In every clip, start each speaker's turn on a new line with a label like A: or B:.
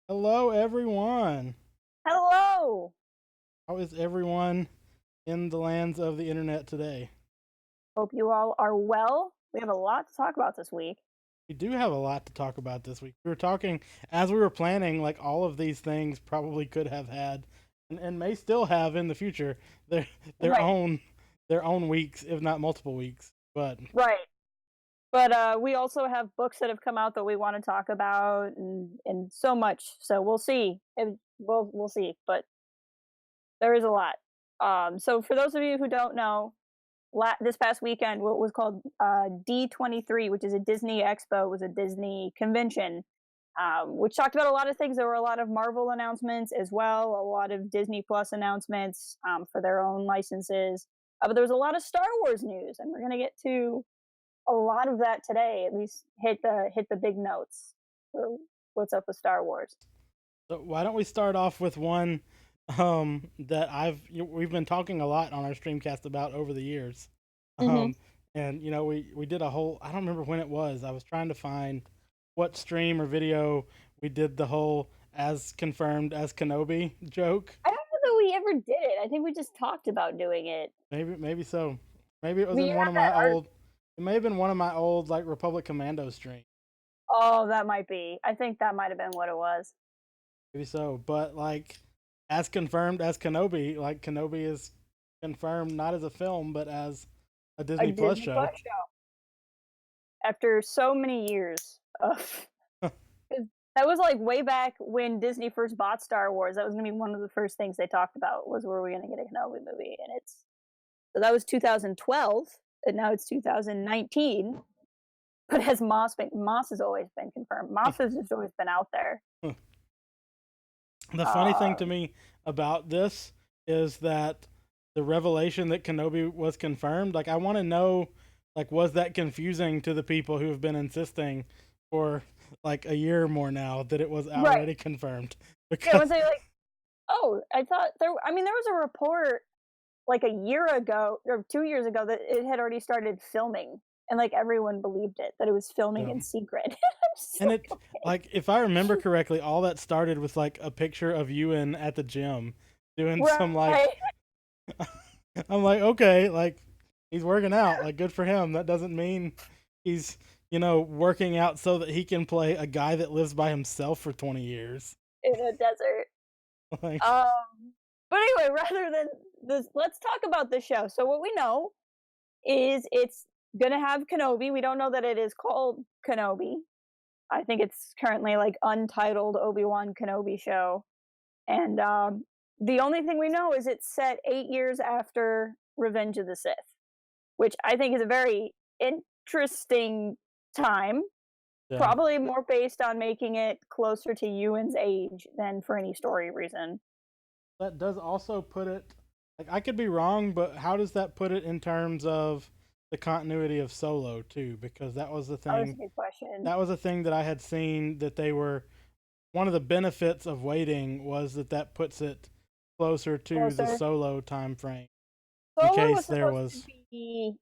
A: Hello, everyone.
B: Hello!
A: How is everyone in the lands of the internet today?
B: Hope you all are well. We have a lot to talk about this week.
A: We do have a lot to talk about this week. We were talking as we were planning, like all of these things probably could have had, and may still have in the future their their
B: Right,
A: own their own weeks, if not multiple weeks. But
B: right. But we also have books that have come out that we want to talk about and so much. So we'll see. We'll see, but there is a lot. So for those of you who don't know, this past weekend what was called D23, which is a Disney Expo, was a Disney convention, which talked about a lot of things. There were a lot of Marvel announcements as well, a lot of Disney Plus announcements for their own licenses. But there was a lot of Star Wars news, and we're gonna get to a lot of that today. At least hit the big notes for what's up with Star Wars.
A: so why don't we start off with one that we've been talking a lot on our streamcast about over the years.
B: Hmm.
A: Um and we did a whole, I don't remember when it was. I was trying to find what stream or video we did the whole as confirmed as Kenobi joke.
B: I don't know that we ever did it. I think we just talked about doing it.
A: Maybe so. Maybe it was
B: We
A: in one
B: have
A: of
B: that
A: my
B: art.
A: old, it may have been one of my old like Republic Commando streams.
B: Oh, that might be. I think that might have been what it was.
A: Maybe so. But like as confirmed as Kenobi, like Kenobi is confirmed not as a film but as a
B: A
A: Disney Plus
B: Disney
A: show.
B: Plus show. After so many years of 'cause that was like way back when Disney first bought Star Wars. That was gonna be one of the first things they talked about was were we gonna get a Kenobi movie, and it's so that was 2012, and now it's 2019. But has Moss has always been confirmed. Moss has just always been out there.
A: The funny thing to
B: Um,
A: me about this is that the revelation that Kenobi was confirmed, like I want to know, like was that confusing to the people who have been insisting for like a year or more now that it was
B: right.
A: already confirmed?
B: Yeah,
A: Because
B: when they like, oh, I thought there. I mean, there was a report like a year ago or 2 years ago that it had already started filming, and like everyone believed it that it was filming
A: yeah.
B: in secret. I'm just
A: And
B: like,
A: it,
B: okay.
A: like if I remember correctly, all that started with like a picture of Ewan at the gym doing some like,
B: Right.
A: I'm like, okay, like he's working out, like good for him. That doesn't mean he's, working out so that he can play a guy that lives by himself for 20 years.
B: In a desert.
A: Like,
B: But anyway, rather than this, let's talk about the show. So what we know is it's gonna have Kenobi. We don't know that it is called Kenobi. I think it's currently like untitled Obi-Wan Kenobi show. And the only thing we know is it's set 8 years after Revenge of the Sith, which I think is a very interesting time.
A: yeah,
B: Probably more based on making it closer to Ewan's age than for any story reason.
A: that does also put it, like I could be wrong, but how does that put it in terms of the continuity of Solo too? Because that was the
B: Oh, that's a
A: thing.
B: good question.
A: That was a thing that I had seen that they were, one of the benefits of waiting was that that puts it closer to the
B: Closer.
A: Solo time frame in
B: Solo
A: case
B: was
A: there
B: supposed to
A: was.
B: be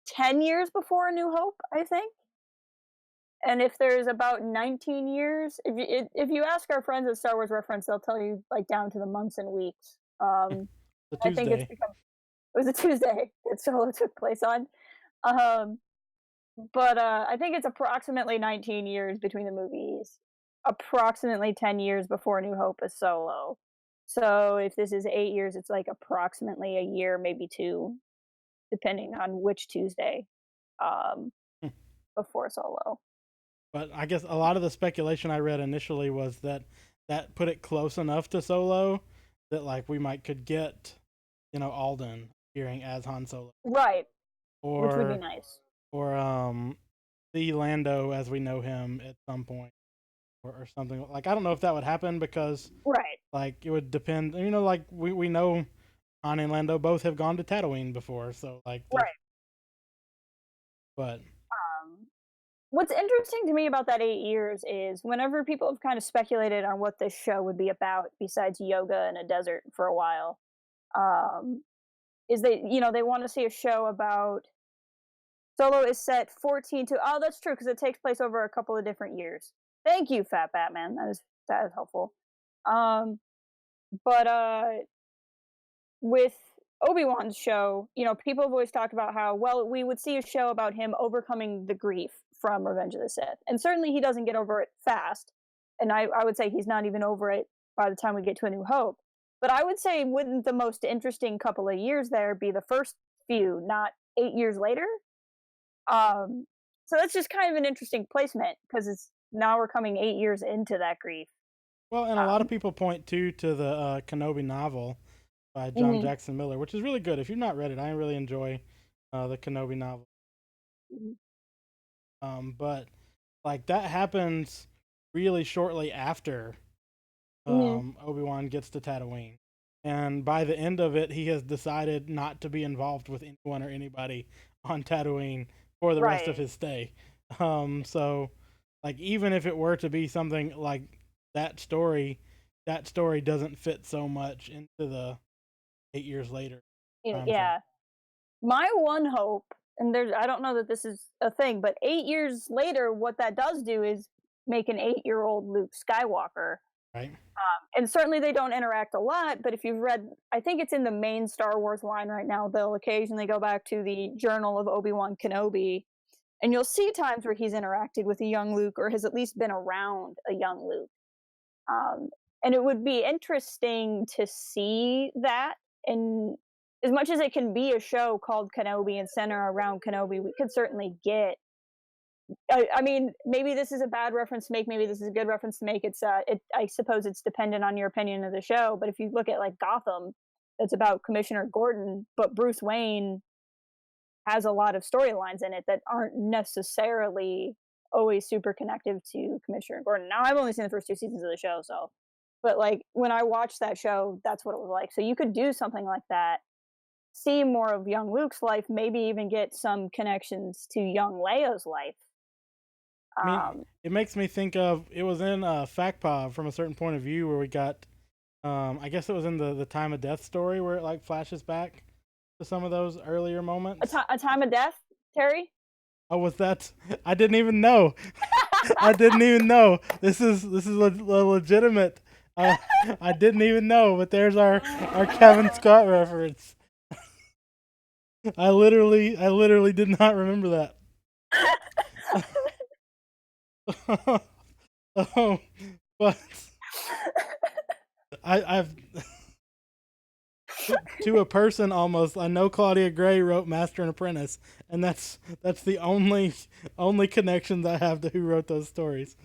B: 10 years before A New Hope, I think. And if there's about 19 years, if you ask our friends at Star Wars Reference, they'll tell you like down to the months and weeks.
A: The
B: I think it's
A: Tuesday.
B: become it was a Tuesday that Solo took place on. Um, but I think it's approximately 19 years between the movies. Approximately 10 years before New Hope is Solo. So if this is 8 years, it's like approximately a year, maybe two, depending on which Tuesday um, before Solo.
A: But I guess a lot of the speculation I read initially was that that put it close enough to Solo that like we might could get, Alden appearing as Han Solo,
B: Right, which would be
A: or
B: nice.
A: or the Lando as we know him at some point, or something. Like I don't know if that would happen because
B: Right,
A: like it would depend. Like we know Han and Lando both have gone to Tatooine before, so like there's,
B: right.
A: but
B: Um, what's interesting to me about that 8 years is whenever people have kind of speculated on what this show would be about, besides yoga in a desert for a while, um, is they want to see a show about Solo is set 14 to, oh, that's true, because it takes place over a couple of different years. Thank you, Fat Batman. That is that is helpful. Um, but with Obi-Wan's show, you know, people have always talked about how, well, we would see a show about him overcoming the grief from Revenge of the Sith. And certainly he doesn't get over it fast. And I would say he's not even over it by the time we get to A New Hope. But I would say, wouldn't the most interesting couple of years there be the first few, not 8 years later? So that's just kind of an interesting placement because it's now we're coming 8 years into that grief.
A: Well, and a lot of
B: Um,
A: people point to the Kenobi novel by John
B: mhm,
A: Jackson Miller, which is really good. If you've not read it, I really enjoy the Kenobi novel.
B: mhm,
A: But like that happens really shortly after
B: mhm.
A: Obi-Wan gets to Tatooine. And by the end of it, he has decided not to be involved with anyone or anybody on Tatooine for the rest of
B: Right.
A: his stay. So, like, even if it were to be something like that story, that story doesn't fit so much into the 8 years later time frame.
B: Yeah. My one hope, and there's I don't know that this is a thing, but 8 years later, what that does do is make an 8-year-old Luke Skywalker.
A: Right?
B: And certainly they don't interact a lot, but if you've read, I think it's in the main Star Wars line right now, they'll occasionally go back to the Journal of Obi-Wan Kenobi, and you'll see times where he's interacted with a young Luke or has at least been around a young Luke. Um, and it would be interesting to see that. And as much as it can be a show called Kenobi and center around Kenobi, we could certainly get. I mean, maybe this is a bad reference to make. Maybe this is a good reference to make. I suppose it's dependent on your opinion of the show. But if you look at like Gotham, it's about Commissioner Gordon, but Bruce Wayne has a lot of storylines in it that aren't necessarily always super connective to Commissioner Gordon. Now, I've only seen the first 2 seasons of the show, so but like when I watched that show, that's what it was like. So you could do something like that, see more of young Luke's life, maybe even get some connections to young Leia's life.
A: I mean,
B: Um,
A: it makes me think of it was in FactPod from a certain point of view where we got, I guess it was in the Time of Death story where it like flashes back to some of those earlier moments.
B: a time of death, Terry.
A: Oh, was that? I didn't even know. I didn't even know. This is a legitimate. Uh, I didn't even know, but there's our Kevin Scott reference. I literally did not remember that. Oh, but I've to a person almost. I know Claudia Gray wrote Master and Apprentice, and that's the only connections I have to who wrote those stories.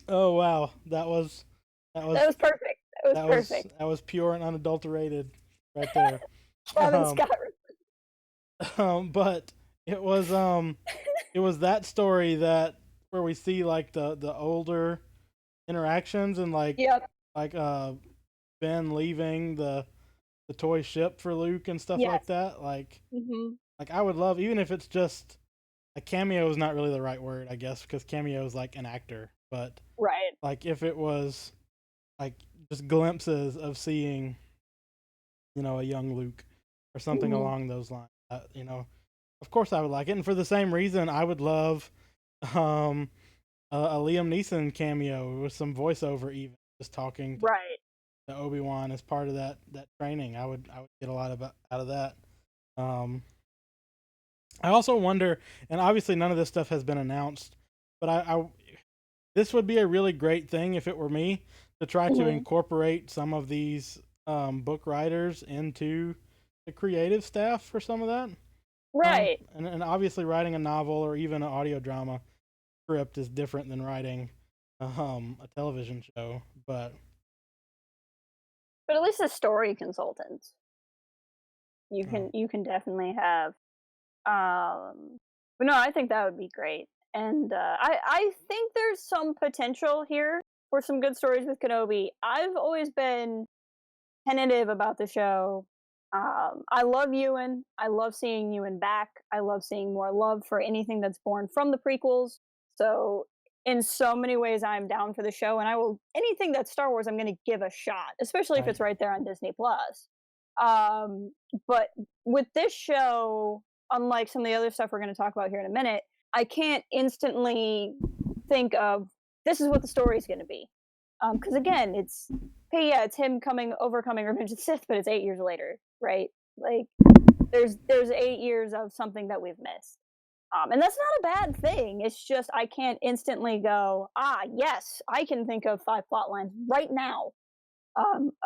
A: Oh wow, that
B: That
A: was
B: was perfect. That was perfect.
A: that was pure and unadulterated right there.
B: Kevin
A: Um,
B: Scott.
A: but it was that story that where we see like the older interactions and
B: Yep.
A: like Ben leaving the toy ship for Luke and stuff like
B: Yes.
A: that.
B: Hmm.
A: Like I would love even if it's just a cameo is not really the right word, I guess, because cameo is like an actor, but
B: Right.
A: like if it was like just glimpses of seeing, a young Luke or something
B: Hmm.
A: along those lines. Of course I would like it, and for the same reason, I would love um, a Liam Neeson cameo with some voiceover, even just talking
B: Right.
A: to Obi Wan as part of that training. I would get a lot out of that. Um, I also wonder, and obviously none of this stuff has been announced, but this would be a really great thing if it were me to try to
B: Hmm.
A: incorporate some of these book writers into the creative staff for some of that.
B: Right.
A: And obviously writing a novel or even an audio drama script is different than writing a television show. But
B: But at least a story consultant. You
A: uh,
B: can definitely have. Um, but no, I think that would be great. And I think there's some potential here for some good stories with Kenobi. I've always been tentative about the show. I love Ewan. I love seeing Ewan back. I love seeing more love for anything that's born from the prequels. So, in so many ways, I'm down for the show, and I will anything that's Star Wars. I'm going to give a shot, especially if
A: right,
B: it's right there on Disney Plus. Um, but with this show, unlike some of the other stuff we're going to talk about here in a minute, I can't instantly think of this is what the story is going to be. Because again, it's hey, yeah, it's him overcoming Revenge of the Sith, but it's 8 years later, right? Like there's 8 years of something that we've missed. And that's not a bad thing. It's just I can't instantly go, yes, I can think of 5 plot lines right now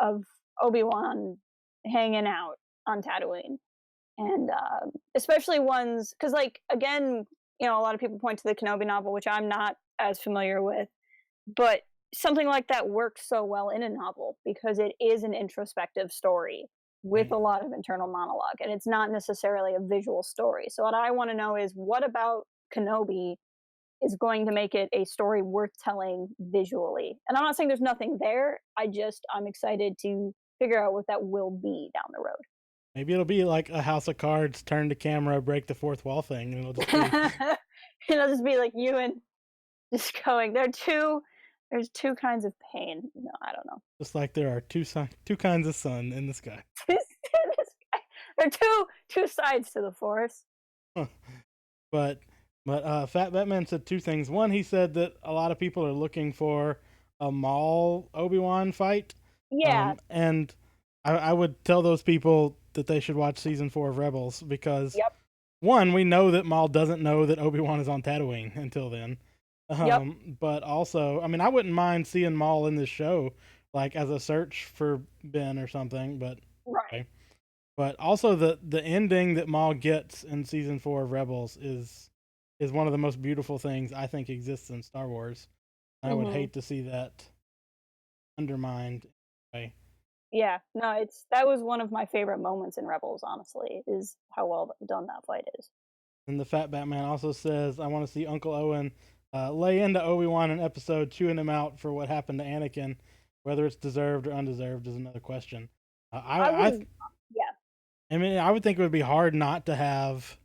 B: of Obi-Wan hanging out on Tatooine. And especially ones, because, like, again, a lot of people point to the Kenobi novel, which I'm not as familiar with, but something like that works so well in a novel because it is an introspective story with
A: Right.
B: a lot of internal monologue, and it's not necessarily a visual story. So, what I want to know is what about Kenobi is going to make it a story worth telling visually? And I'm not saying there's nothing there. I'm excited to figure out what that will be down the road.
A: Maybe it'll be like a House of Cards, turn to camera, break the fourth wall thing, and it'll just be
B: It'll just be like you and just going. There's two kinds of pain. No, I don't know.
A: just like there are two kinds of sun in the sky.
B: There are two sides to the force.
A: But Fat Batman said two things. One, he said that a lot of people are looking for a Maul Obi-Wan fight.
B: Yeah.
A: And I would tell those people that they should watch season 4 of Rebels because
B: Yep.
A: one, we know that Maul doesn't know that Obi-Wan is on Tatooine until then.
B: Yep.
A: But also, I mean, I wouldn't mind seeing Maul in this show, like as a search for Ben or something. But
B: Right.
A: okay. But also the ending that Maul gets in season 4 of Rebels is one of the most beautiful things I think exists in Star Wars. I would
B: Hmm.
A: hate to see that undermined. Anyway.
B: Yeah. No, that was one of my favorite moments in Rebels. Honestly, is how well done that fight is.
A: And the Fat Batman also says, "I want to see Uncle Owen lay into Obi-Wan in episode, chewing him out for what happened to Anakin. Whether it's deserved or undeserved is another question."
B: I would. Yeah.
A: I mean, I would think it would be hard not to have,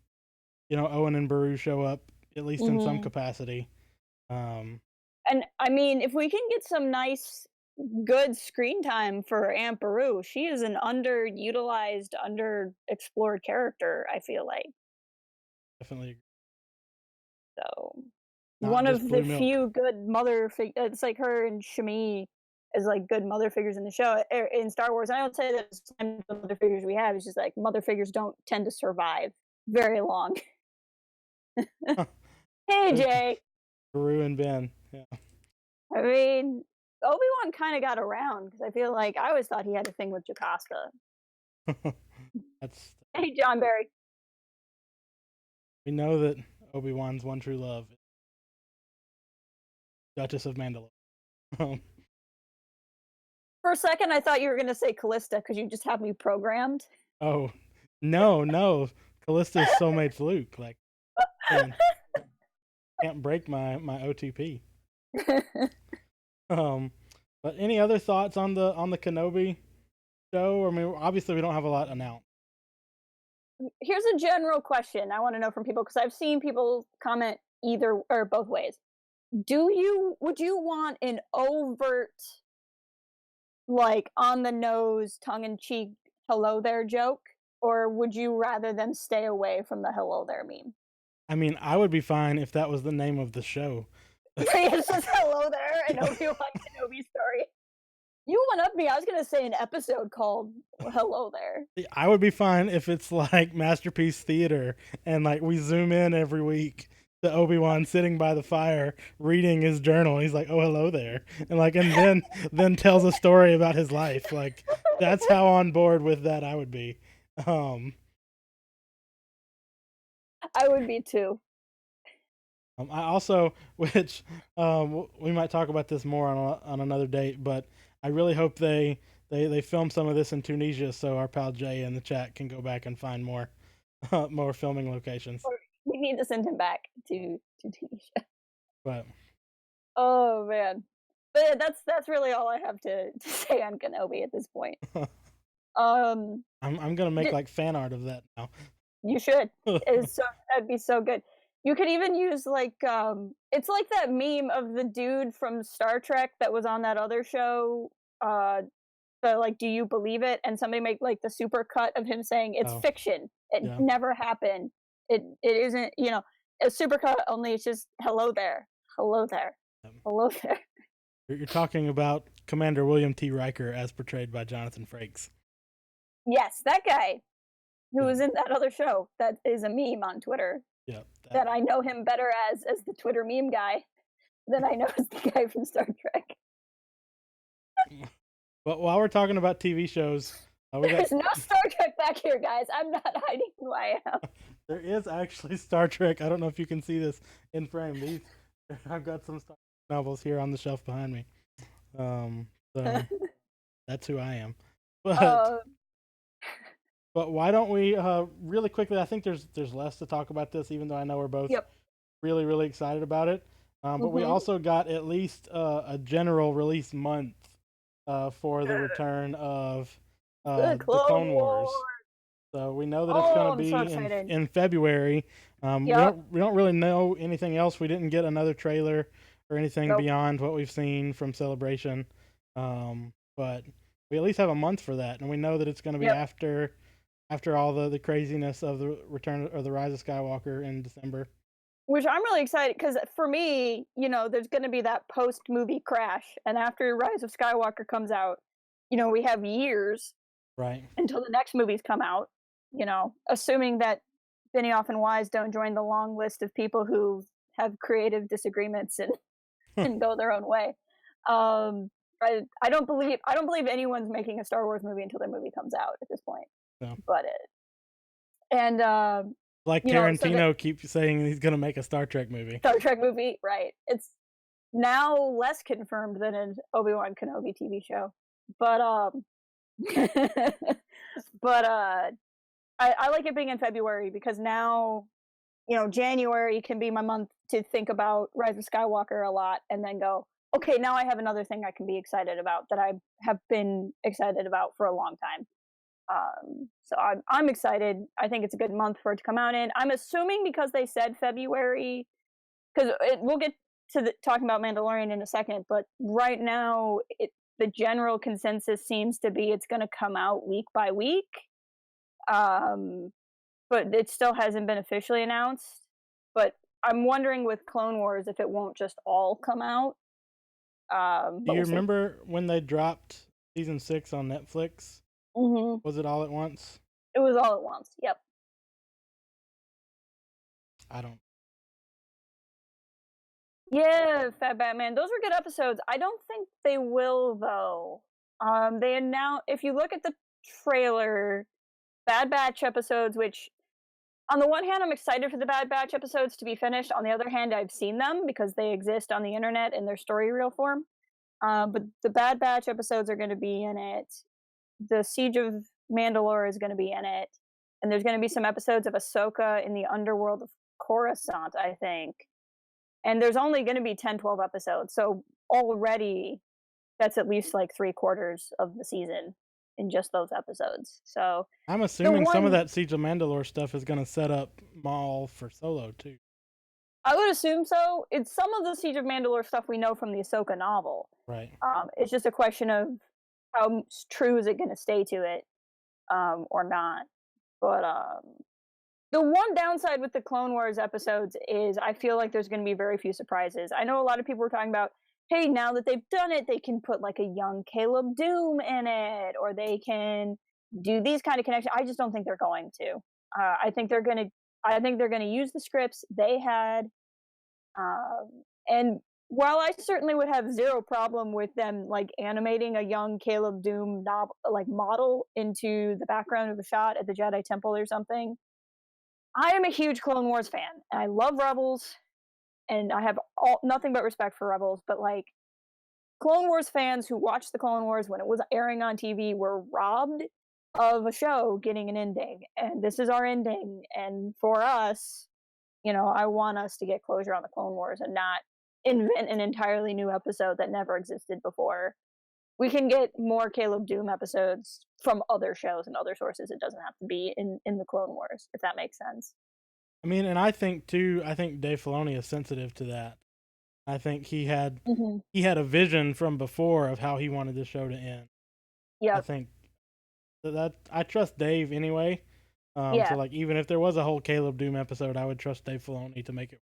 A: Owen and Beru show up at least in some
B: Hmm.
A: capacity. Um,
B: And I mean, if we can get some nice, good screen time for Aunt Beru, she is an underutilized, underexplored character. I feel like
A: definitely
B: so.
A: not
B: One
A: just
B: of the
A: blue milk.
B: few good it's like her and Shmi as like good mother figures in the show in Star Wars. And I don't say that it's the mother figures we have. It's just like mother figures don't tend to survive very long. Hey Jay,
A: Beru and Ben. Yeah.
B: I mean Obi-Wan kind of got around because I feel like I always thought he had a thing with Jocasta.
A: That's
B: Hey John Barry.
A: we know that Obi-Wan's one true love, is Duchess of Mandalore.
B: For a second, I thought you were going to say Callista because you just have me programmed.
A: Oh, no. Callista's soulmate's Luke. Like, man, can't break my OTP. Um, but any other thoughts on the Kenobi show? I mean, obviously we don't have a lot announced.
B: Here's a general question I want to know from people because I've seen people comment either or both ways. Would you want an overt, like on the nose, tongue in cheek, hello there joke, or would you rather them stay away from the hello there meme?
A: I mean, I would be fine if that was the name of the show.
B: It's just hello there and Obi-Wan Kenobi story. You one up me. I was gonna say an episode called "Hello There."
A: I would be fine if it's like Masterpiece Theater and like we zoom in every week to Obi-Wan sitting by the fire reading his journal. He's like, "Oh, hello there," and then tells a story about his life. Like that's how on board with that I would be. Um,
B: I would be too.
A: I also, which we might talk about this more on another date, but I really hope they film some of this in Tunisia so our pal Jay in the chat can go back and find more more filming locations.
B: We need to send him back to Tunisia.
A: But
B: Oh man. But yeah, that's really all I have to say on Kenobi at this point. Um,
A: I'm gonna make
B: d-
A: like fan art of that now.
B: you should. That'd be so good. You could even use like it's like that meme of the dude from Star Trek that was on that other show. The like, do you believe it? And somebody make like the super cut of him saying it's
A: Oh
B: fiction. It
A: yeah,
B: never happened. It isn't. A super cut only. It's just hello there, hello there. Hello there.
A: You're talking about Commander William T. Riker as portrayed by Jonathan Frakes.
B: Yes, that guy who
A: Yeah.
B: was in that other show that is a meme on Twitter.
A: Yeah.
B: That I know him better as the Twitter meme guy than I know as the guy from Star Trek.
A: But while we're talking about TV shows,
B: There's no Star Trek back here, guys. I'm not hiding who I am.
A: There is actually Star Trek. I don't know if you can see this in frame. I've got some Star Trek novels here on the shelf behind me. So that's who I am. But but why don't we really quickly? I think there's less to talk about this, even though I know we're both really really excited about it. But we also got at least a general release month for the return of the Clone Wars. So we know that it's going to be in February. We don't really know anything else. We didn't get another trailer or anything beyond what we've seen from Celebration. But we at least have a month for that, and we know that it's going to be after all the craziness of the return of the Rise of Skywalker in December.
B: Which I'm really excited because for me, there's going to be that post-movie crash, and after Rise of Skywalker comes out, we have years until the next movies come out. Assuming that Benioff and Wise don't join the long list of people who have creative disagreements and go their own way. I don't believe anyone's making a Star Wars movie until their movie comes out at this point.
A: No.
B: But
A: like Tarantino keeps saying he's going to make a Star Trek movie.
B: Star Trek movie, right? It's now less confirmed than an Obi-Wan Kenobi TV show, but I like it being in February because now, January can be my month to think about Rise of Skywalker a lot and then go, okay, now I have another thing I can be excited about that I have been excited about for a long time. So I'm excited. I think it's a good month for it to come out in. I'm assuming because they said February, because we'll get to talking about Mandalorian in a second, but right now the general consensus seems to be it's going to come out week by week. But it still hasn't been officially announced. But I'm wondering with Clone Wars if it won't just all come out.
A: Do you remember when they dropped season 6 on Netflix?
B: Mm-hmm.
A: Was it all at once?
B: It was all at once. Yep.
A: I don't.
B: Yeah, Fat Batman. Those were good episodes. I don't think they will though. They announced, if you look at the trailer, Bad Batch episodes, which on the one hand I'm excited for the Bad Batch episodes to be finished. On the other hand, I've seen them because they exist on the internet in their story reel form. But the Bad Batch episodes are going to be in it. The Siege of Mandalore is going to be in it. And there's going to be some episodes of Ahsoka in the underworld of Coruscant, I think. And there's only going to be 10, 12 episodes. So already that's at least like 3/4 of the season in just those episodes. So
A: I'm assuming some of that Siege of Mandalore stuff is going to set up Maul for Solo too.
B: I would assume so. It's some of the Siege of Mandalore stuff we know from the Ahsoka novel.
A: Right.
B: It's just a question of how true is it going to stay to it or not. But the one downside with the Clone Wars episodes is I feel like there's going to be very few surprises. I know a lot of people were talking about, hey, now that they've done it, they can put like a young Caleb Doom in it, or they can do these kind of connections. I just don't think they're going to. I think they're going to use the scripts they had. And while I certainly would have zero problem with them like animating a young Caleb Doom model into the background of a shot at the Jedi Temple or something, I am a huge Clone Wars fan. And I love Rebels, and I have nothing but respect for Rebels. But like Clone Wars fans who watched the Clone Wars when it was airing on TV were robbed of a show getting an ending, and this is our ending. And for us, I want us to get closure on the Clone Wars and not invent an entirely new episode that never existed before. We can get more Caleb Doom episodes from other shows and other sources. It doesn't have to be in the Clone Wars, if that makes sense.
A: I mean, and I think Dave Filoni is sensitive to that. I think he had a vision from before of how he wanted the show to end.
B: Yeah.
A: I think that I trust Dave anyway. So like even if there was a whole Caleb Doom episode, I would trust Dave Filoni to make it.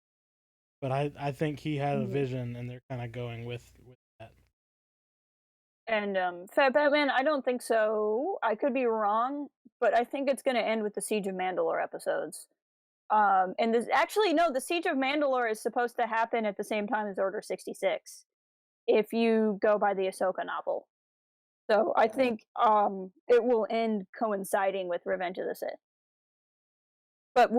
A: but I think he had a
B: Mhm.
A: vision, and they're kind of going with that.
B: And Fat Batman, I don't think so. I could be wrong, but I think it's going to end with the Siege of Mandalore episodes. And this actually no, the Siege of Mandalore is supposed to happen at the same time as Order 66, if you go by the Ahsoka novel. So I think it will end coinciding with Revenge of the Sith. But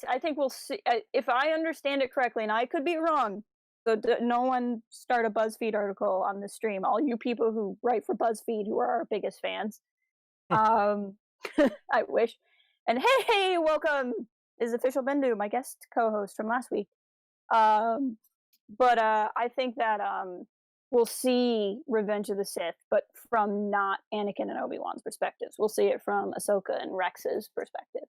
B: I think we'll see if I understand it correctly, and I could be wrong. So no one start a BuzzFeed article on the stream. All you people who write for BuzzFeed, who are our biggest fans, um, I wish. And hey, welcome is official Bendu, my guest co-host from last week. But I think that we'll see Revenge of the Sith, but from not Anakin and Obi-Wan's perspectives. We'll see it from Ahsoka and Rex's perspective.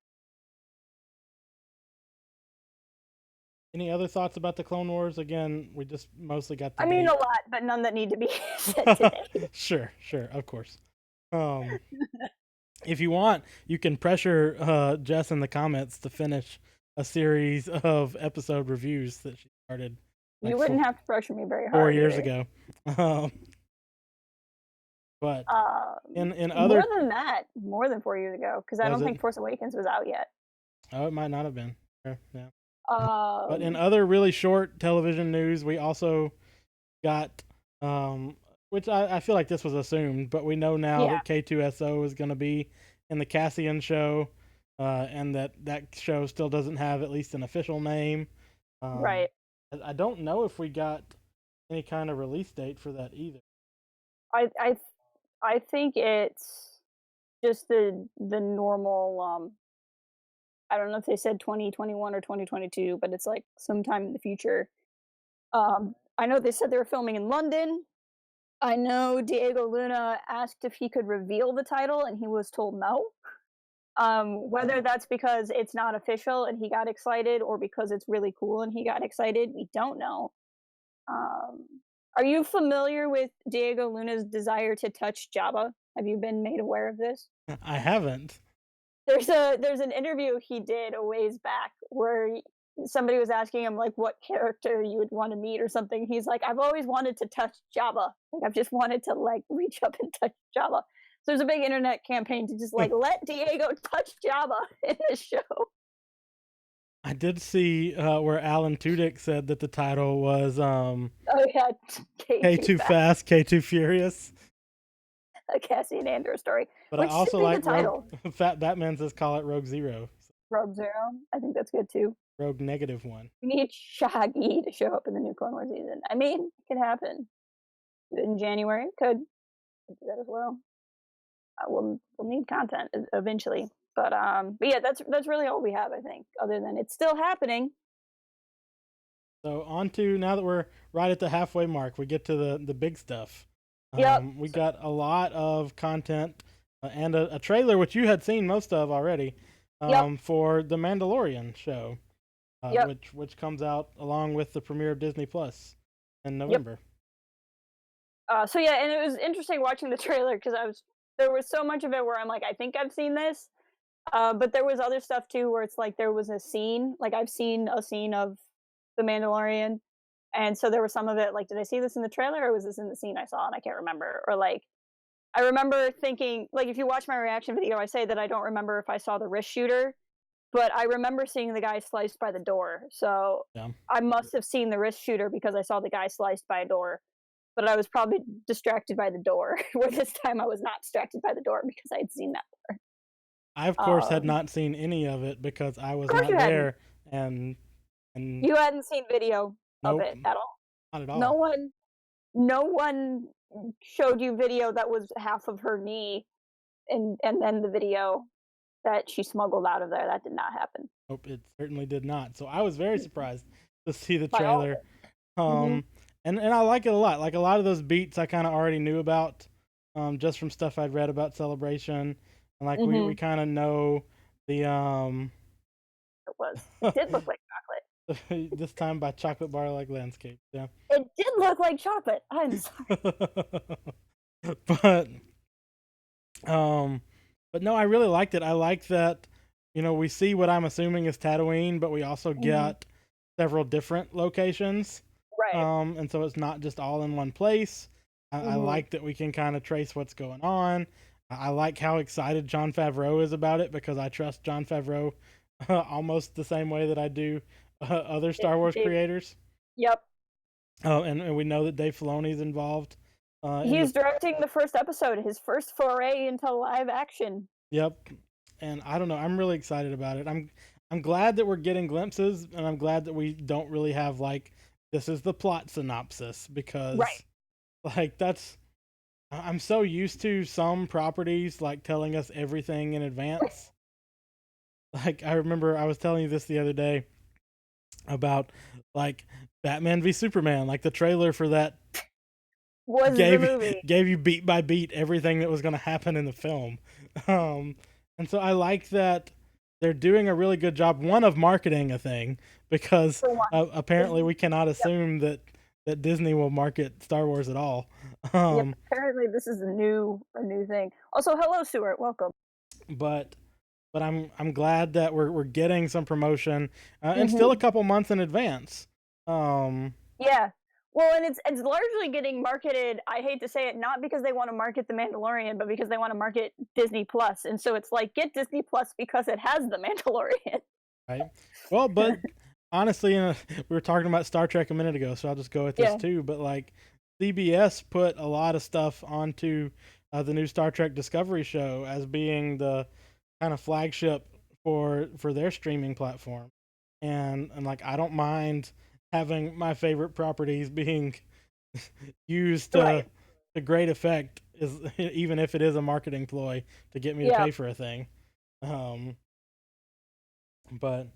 A: Any other thoughts about the Clone Wars? Again, we just mostly got the
B: I mean,
A: date.
B: a lot, but none that need to be said today.
A: Sure, of course. If you want, you can pressure Jess in the comments to finish a series of episode reviews that she started.
B: Like you wouldn't have to pressure me very hard.
A: 4 years ago. But in other
B: more than 4 years ago, because I don't think Force Awakens was out yet.
A: Oh, it might not have been. Yeah. But in other really short television news, we also got, which I feel like this was assumed, but we know now that K2SO is going to be in the Cassian show, and that show still doesn't have at least an official name.
B: Right.
A: I don't know if we got any kind of release date for that either.
B: I think it's just the normal. I don't know if they said 2021 or 2022, but it's like sometime in the future. I know they said they were filming in London. I know Diego Luna asked if he could reveal the title, and he was told no. Whether that's because it's not official and he got excited, or because it's really cool and he got excited, we don't know. Are you familiar with Diego Luna's desire to touch Jabba? Have you been made aware of this?
A: I haven't.
B: There's an interview he did a ways back where somebody was asking him like what character you would want to meet or something. He's like, I've always wanted to touch Jabba. Like I've just wanted to like reach up and touch Jabba. So there's a big internet campaign to just like let Diego touch Jabba in this show.
A: I did see where Alan Tudyk said that the title was K2 Fast, K2 Furious.
B: A Cassian Andor story.
A: But I also like the title. Fat Batman says call it Rogue Zero.
B: Rogue Zero? I think that's good too.
A: Rogue -1.
B: We need Shaggy to show up in the new Clone Wars season. I mean, it could happen. In January, could do that as well. We'll need content eventually. But yeah, that's really all we have, I think, other than it's still happening.
A: So on to, now that we're right at the halfway mark, we get to the big stuff. We got a lot of content and a trailer, which you had seen most of already, for the Mandalorian show, which comes out along with the premiere of Disney Plus in November.
B: So yeah, and it was interesting watching the trailer because there was so much of it where I'm like, I think I've seen this, but there was other stuff too where it's like there was a scene, like I've seen a scene of the Mandalorian. And so there was some of it, like, did I see this in the trailer or was this in the scene I saw and I can't remember? Or like, I remember thinking, like, if you watch my reaction video, I say that I don't remember if I saw the wrist shooter, but I remember seeing the guy sliced by the door. So I must have seen the wrist shooter because I saw the guy sliced by a door, but I was probably distracted by the door, where this time I was not distracted by the door because I had seen that part.
A: I, of course, had not seen any of it because I was not there. And
B: you hadn't seen video of it at all.
A: Not at all.
B: No one showed you video that was half of her knee, and then the video that she smuggled out of there. That did not happen.
A: Nope, it certainly did not. So I was very surprised to see the trailer. And I like it a lot. Like a lot of those beats I kind of already knew about, just from stuff I'd read about Celebration, and like we kind of know the
B: It did look like chocolate.
A: This time by Chocolate Bar Like Landscape. Yeah.
B: It did look like chocolate. I'm sorry.
A: But no, I really liked it. I like that, we see what I'm assuming is Tatooine, but we also get several different locations,
B: Right.
A: and so it's not just all in one place. I
B: Mhm.
A: like that we can kind of trace what's going on. I like how excited Jon Favreau is about it because I trust Jon Favreau almost the same way that I do other Star Wars
B: Dave.
A: creators.
B: Yep.
A: And we know that Dave Filoni's involved in the.
B: He's directing the first episode, his first foray into live action.
A: Yep. And I don't know. I'm really excited about it. I'm glad that we're getting glimpses, and I'm glad that we don't really have like this is the plot synopsis because
B: Right.
A: like that's I'm so used to some properties like telling us everything in advance. Like I remember I was telling you this the other day about like Batman v Superman, like the trailer for that
B: Was the
A: gave
B: movie.
A: gave you beat by beat everything that was going to happen in the film. Um, and so I like that they're doing a really good job one of marketing a thing because
B: For one.
A: apparently we cannot
B: Yep.
A: assume that Disney will market Star Wars at all.
B: Yep. Apparently this is a new thing. Also, hello Stuart, welcome.
A: But I'm glad that we're getting some promotion and still a
B: Mhm.
A: couple months in advance. Um,
B: Yeah. Well, and it's largely getting marketed, I hate to say it, not because they want to market The Mandalorian, but because they want to market Disney Plus. And so it's like, get Disney Plus because it has The Mandalorian.
A: right. Well, but honestly, we were talking about Star Trek a minute ago, so I'll just go with this
B: Yeah.
A: too. But like, CBS put a lot of stuff onto the new Star Trek Discovery show as being the kind of flagship for their streaming platform, and like I don't mind having my favorite properties being used
B: Right.
A: to great effect, is even if it is a marketing ploy to get me to
B: Yeah.
A: pay for a thing. Um, but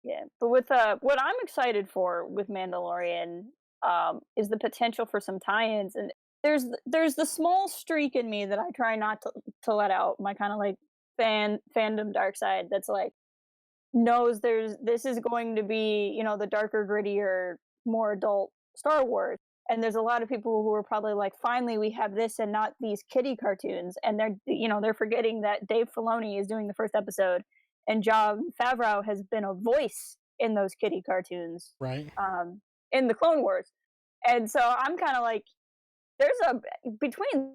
B: Yeah. But with what I'm excited for with Mandalorian is the potential for some tie-ins, and there's the small streak in me that I try not to let out, my kind of like fandom dark side that's like knows this is going to be, the darker, grittier, more adult Star Wars. And there's a lot of people who are probably like, finally, we have this and not these kiddie cartoons. And they're forgetting that Dave Filoni is doing the first episode, and Jon Favreau has been a voice in those kiddie cartoons,
A: right,
B: um, in the Clone Wars. And so I'm kind of like, there's a between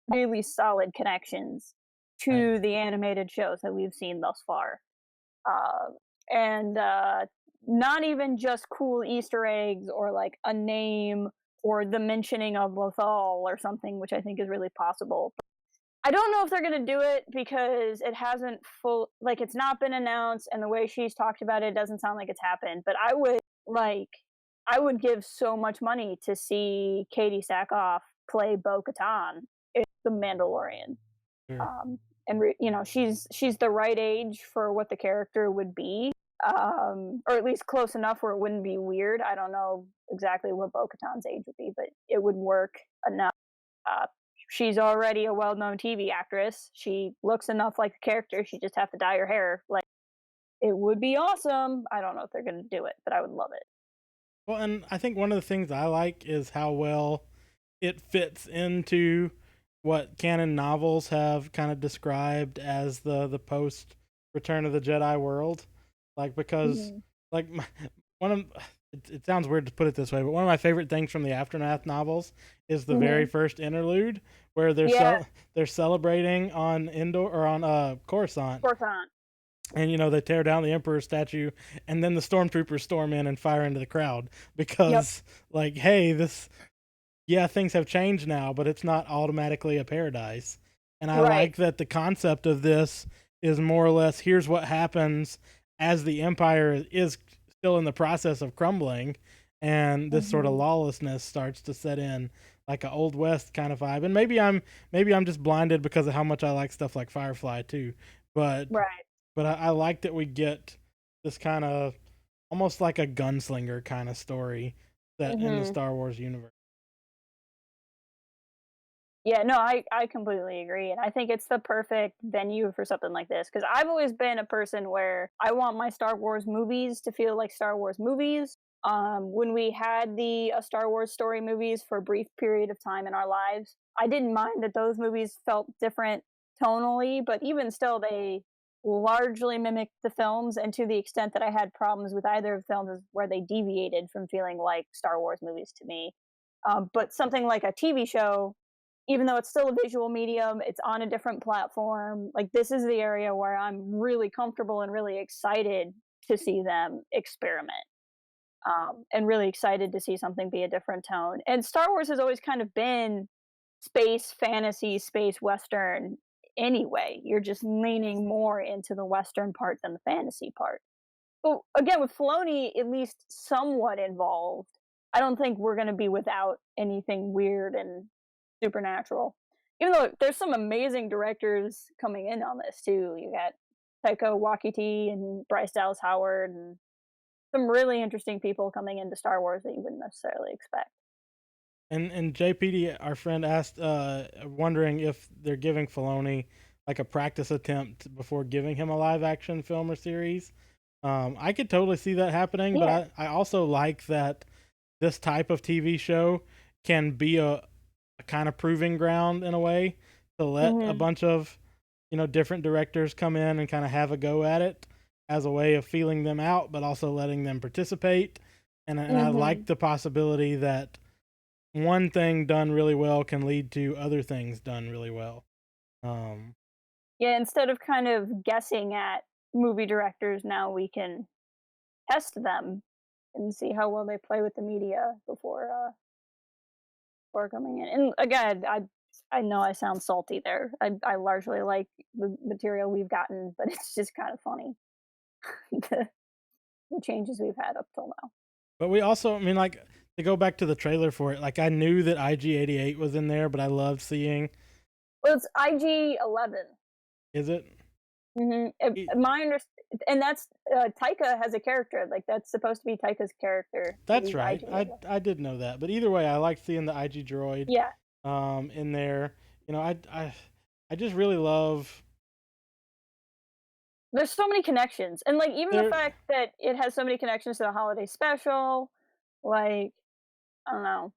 B: really solid connections
A: right.
B: to the animated shows that we've seen thus far. uh, and not even just cool Easter eggs or like a name or the mentioning of Lothal or something, which I think is really possible. I don't know if they're gonna do it because it hasn't like it's not been announced, and the way she's talked about it doesn't sound like it's happened. But I would give so much money to see Katie Sackhoff play Bo-Katan in The Mandalorian.
A: Sure.
B: um, and she's the right age for what the character would be, or at least close enough where it wouldn't be weird. I don't know exactly what Bo-Katan's age would be, but it would work enough. Uh, she's already a well-known TV actress. She looks enough like the character. She just have to dye her hair. Like, it would be awesome. I don't know if they're gonna do it, but I would love it.
A: Well, and I think one of the things I like is how well it fits into what canon novels have kind of described as the post Return of the Jedi world. Like because
B: Mhm.
A: like one of it sounds weird to put it this way, but one of my favorite things from the Aftermath novels is the very
B: Mhm.
A: first interlude where
B: Yeah,
A: they're celebrating on Endor or on Coruscant,
B: Coruscant.
A: and they tear down the Emperor statue, and then the stormtroopers storm in and fire into the crowd
B: Yep.
A: because like, hey, this yeah, things have changed now, but it's not automatically a paradise. And I
B: Right.
A: like that the concept of this is more or less here's what happens as the empire is still in the process of crumbling, and this sort of
B: Mhm.
A: lawlessness starts to set in, like a old west kind of vibe. And maybe I'm just blinded because of how much I like stuff like Firefly too. But
B: Right.
A: I like that we get this kind of almost like a gunslinger kind of story set in the
B: Mhm.
A: Star Wars universe.
B: Yeah, no, I completely agree, and I think it's the perfect venue for something like this. Because 'cause I've always been a person where I want my Star Wars movies to feel like Star Wars movies. When we had the Star Wars story movies for a brief period of time in our lives, I didn't mind that those movies felt different tonally, but even still, they largely mimicked the films, and to the extent that I had problems with either of the films is where they deviated from feeling like Star Wars movies to me. But something like a TV show, even though it's still a visual medium, it's on a different platform. Like this is the area where I'm really comfortable and really excited to see them experiment. And really excited to see something be a different tone. And Star Wars has always kind of been space fantasy, space western anyway. You're just leaning more into the western part than the fantasy part. But again, with Filoni at least somewhat involved, I don't think we're going to be without anything weird and supernatural. Even though there's some amazing directors coming in on this too. You got Taika Waititi and Bryce Dallas Howard and some really interesting people coming into Star Wars that you wouldn't necessarily expect.
A: And JPD, our friend, asked, wondering if they're giving Filoni like a practice attempt before giving him a live action film or series. I could totally see that happening,
B: Yeah.
A: but I also like that this type of TV show can be a kind of proving ground in a way to let a bunch of different directors come in and kind of have a go at it as a way of feeling them out, but also letting them participate. And I like the possibility that one thing done really well can lead to other things done really well.
B: Yeah, instead of kind of guessing at movie directors, now we can test them and see how well they play with the media before coming in. And again, I know I sound salty there. I largely like the material we've gotten, but it's just kind of funny the, the changes we've had up till now.
A: But we also, I mean, like, to go back to the trailer for it, like, I knew that IG-88 was in there, but I loved seeing.
B: Well, it's IG-11.
A: Is it?
B: My and that's Taika has a character, like that's supposed to be Taika's character.
A: That's right. I did know that, but either way, I like seeing the IG droid.
B: Yeah.
A: In there, I just really love.
B: There's so many connections, and like even the fact that it has so many connections to the holiday special, like I don't know.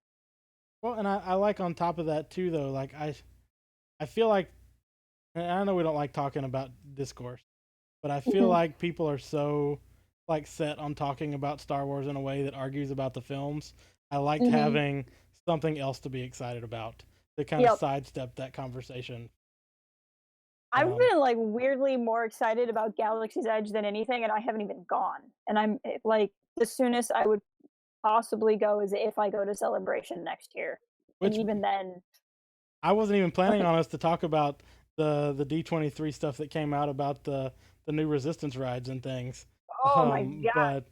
A: Well, and I like on top of that too, though. Like I feel like, and I know we don't like talking about discourse, but I feel like people are so like set on talking about Star Wars in a way that argues about the films. I liked having something else to be excited about to kind of sidestep that conversation.
B: I've been like weirdly more excited about Galaxy's Edge than anything, and I haven't even gone. And I'm like, the soonest I would possibly go is if I go to Celebration next year.
A: Which,
B: and even then,
A: I wasn't even planning on us to talk about the D23 stuff that came out about the new Resistance rides and things.
B: Oh my god!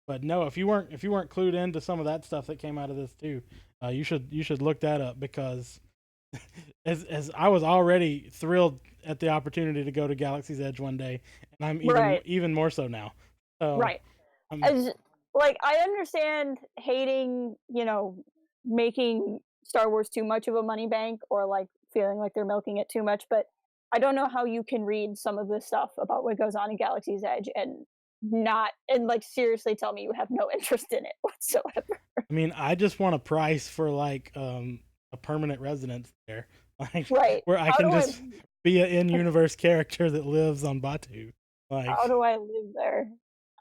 A: But no, if you weren't clued into some of that stuff that came out of this too, you should look that up, because as I was already thrilled at the opportunity to go to Galaxy's Edge one day, and I'm even more so now. So,
B: like I understand hating, making Star Wars too much of a money bank, or like feeling like they're milking it too much, but I don't know how you can read some of this stuff about what goes on in Galaxy's Edge and like seriously tell me you have no interest in it whatsoever.
A: I mean, I just want a price for like a permanent residence there, like where I can just be an in-universe character that lives on Batuu. Like,
B: how do I live there?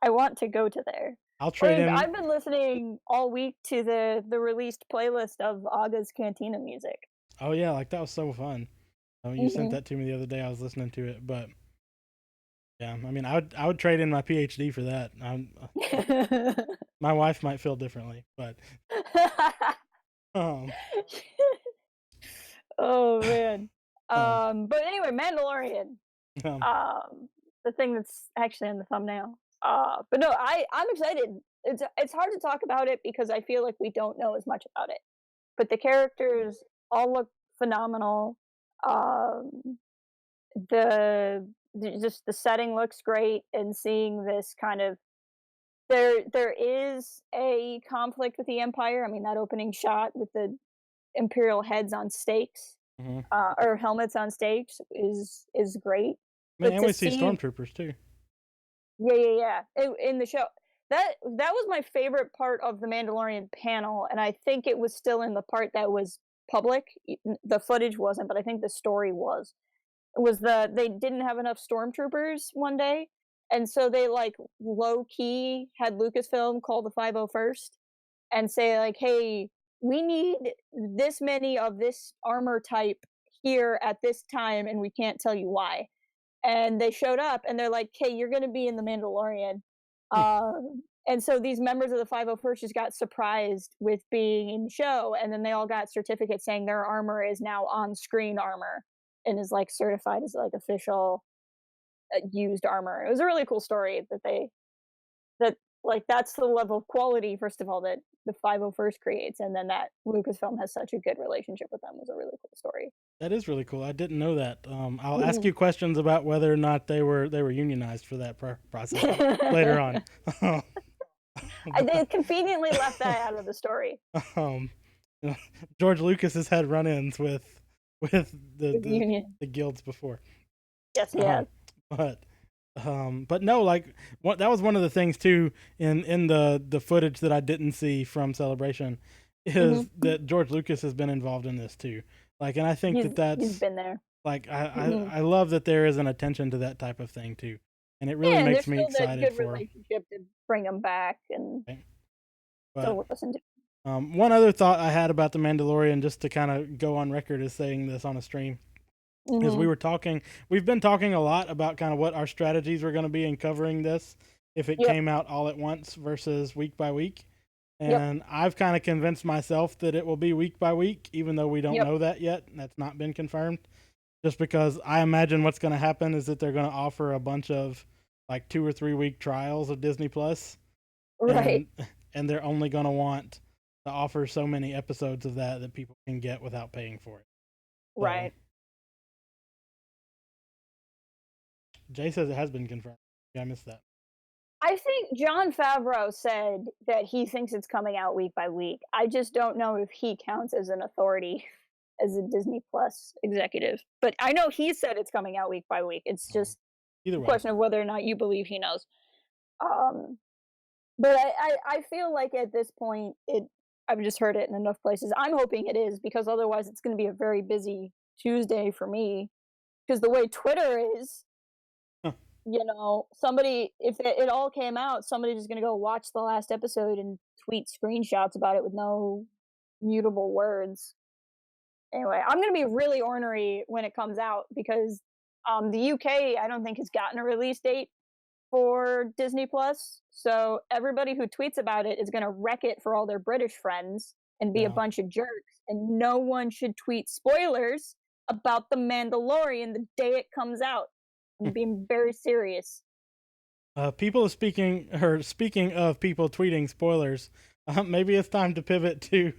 B: I want to go to there.
A: I'll trade in.
B: I've been listening all week to the released playlist of Aga's Cantina music.
A: Oh yeah, like that was so fun. You sent that to me the other day. I was listening to it, but yeah, I mean, I would trade in my PhD for that. My wife might feel differently, but
B: oh man. But anyway, Mandalorian. The thing that's actually in the thumbnail. But no, I'm excited. It's hard to talk about it because I feel like we don't know as much about it. But the characters all look phenomenal. The setting looks great, and seeing this kind of there is a conflict with the Empire. I mean, that opening shot with the Imperial heads on stakes, or helmets on stakes is great.
A: I mean, and we see stormtroopers too.
B: Yeah. In the show, that was my favorite part of the Mandalorian panel, and I think it was still in the part that was public. The footage wasn't, but I think the story was. was they didn't have enough stormtroopers one day, and so they like low key had Lucasfilm call the 501st and say like, "Hey, we need this many of this armor type here at this time, and we can't tell you why." And they showed up, and they're like, "Hey, you're going to be in the Mandalorian." And so these members of the 501st just got surprised with being in the show, and then they all got certificates saying their armor is now on-screen armor and is like certified as like official used armor. It was a really cool story that like that's the level of quality first of all that the 501st creates, and then that Lucasfilm has such a good relationship with them was a really cool story.
A: That is really cool. I didn't know that. I'll ask
B: Mhm.
A: you questions about whether or not they were unionized for that process later on.
B: They conveniently left that out of the story.
A: um, you know, George Lucas has had run-ins with
B: With the union.
A: the guilds before.
B: Yes, he
A: Um,
B: has.
A: but no, like that was one of the things too in the footage that I didn't see from Celebration is that George Lucas has been involved in this too. Like, and I think
B: He's
A: that's
B: been there.
A: like
B: Mhm.
A: I love that there is an attention to that type of thing too, and it really
B: Yeah, and
A: makes
B: there's
A: me
B: still that
A: excited
B: good
A: for him.
B: relationship to bring him back and
A: Okay? But
B: still listen to.
A: one other thought I had about the Mandalorian, just to kind of go on record as saying this on a stream, is
B: Mhm.
A: we've been talking a lot about kind of what our strategies were going to be in covering this if it
B: Yep.
A: came out all at once versus week by week.
B: Yep.
A: And I've kind of convinced myself that it will be week by week, even though we don't
B: Yep.
A: know that yet. That's not been confirmed. Just because I imagine what's going to happen is that they're going to offer a bunch of like 2 or 3 week trials of Disney Plus,
B: Right.
A: and they're only going to want to offer so many episodes of that people can get without paying for it. So
B: Right.
A: Jay says it has been confirmed. Yeah, I missed that.
B: I think Jon Favreau said that he thinks it's coming out week by week. I just don't know if he counts as an authority as a Disney Plus executive. But I know he said it's coming out week by week. It's just
A: Either
B: a
A: way,
B: question of whether or not you believe he knows. Um, but I feel like at this point I've just heard it in enough places. I'm hoping it is because otherwise it's going to be a very busy Tuesday for me because the way Twitter is,
A: huh.
B: somebody if it all came out, somebody's just gonna go watch the last episode and tweet screenshots about it with no mutable words. Anyway, I'm gonna be really ornery when it comes out because the UK I don't think has gotten a release date for Disney Plus. So everybody who tweets about it is gonna wreck it for all their British friends and be a
A: Yeah.
B: bunch of jerks. And no one should tweet spoilers about the Mandalorian the day it comes out. I'm being very serious.
A: Speaking of people tweeting spoilers, maybe it's time to pivot to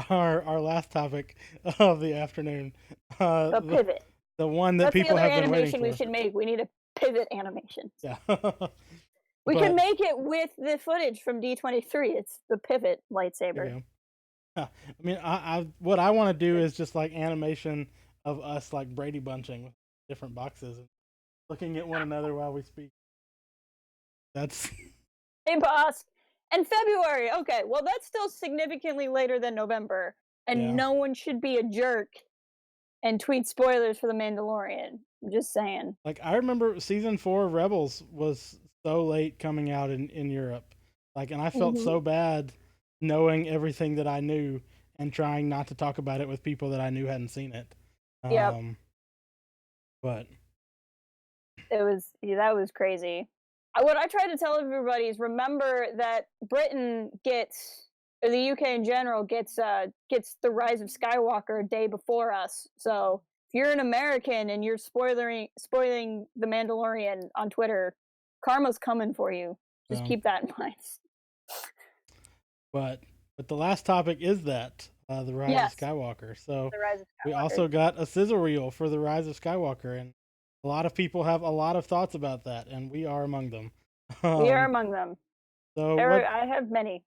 A: our last topic of the afternoon.
B: The pivot.
A: The one that
B: That's the
A: people
B: other
A: have been waiting
B: animation we
A: for.
B: should make. We need a pivot animation.
A: Yeah.
B: We can
A: But
B: make it with the footage from D23. It's the pivot
A: there
B: lightsaber.
A: you go. I mean, I what I want to do is just like animation of us like Brady bunching with different boxes and looking at one another while we speak. That's
B: Hey, boss. And February. Okay, well, that's still significantly later than November. And
A: yeah.
B: no one should be a jerk and tweet spoilers for The Mandalorian. I'm just saying.
A: Like I remember season 4 of Rebels was so late coming out in Europe. Like, and I felt
B: Hmm.
A: so bad knowing everything that I knew and trying not to talk about it with people that I knew hadn't seen it.
B: Yep.
A: But
B: That was crazy. What I try to tell everybody is remember that Britain gets, or the UK in general gets the Rise of Skywalker a day before us. So if you're an American and you're spoiling the Mandalorian on Twitter, karma's coming for you. Just
A: um,
B: keep that in mind.
A: but the last topic is that the Rise of
B: Yes,
A: Skywalker. So
B: the Rise of
A: we
B: Skywalker.
A: also got a sizzle reel for the Rise of Skywalker, and a lot of people have a lot of thoughts about that, and we are among them.
B: We are
A: Um,
B: among them.
A: so what?
B: I have many.